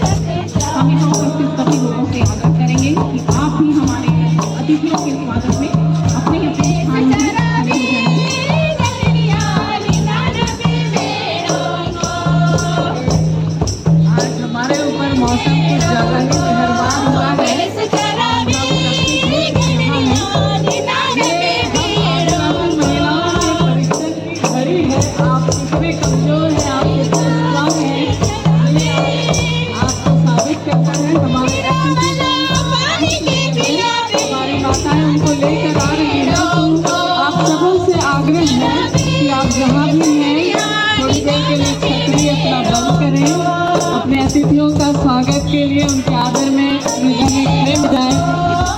सभी लोगों से आग्रह करेंगे कि आप भी हमारे अतिथियों के स्वागत में अपने अपने स्थान में खड़े हो जाएं। आज हमारे ऊपर मौसम कुछ ज़्यादा ही मेहरबान हुआ है। आप कितने कमजोर हैं, आप कितने स्ट्रांग हैं, आपको साबित करना है। हमारी माताएं उनको लेकर आ रही हैं। तो आप सबों से आग्रह है कि आप जहाँ भी हैं थोड़ी देर के लिए छतरी अपना बंद करें। अपने अतिथियों का स्वागत के लिए उनके आदर में खड़े हो जाएं।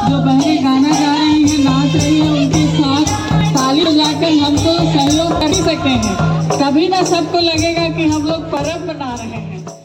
जो बहनें गाना गा रही हैं, नाच रही हैं, उनके साथ ताली बजाकर हम तो सहयोग कर ही सकते हैं। तभी ना सबको लगेगा कि हम लोग पर्व मना रहे हैं।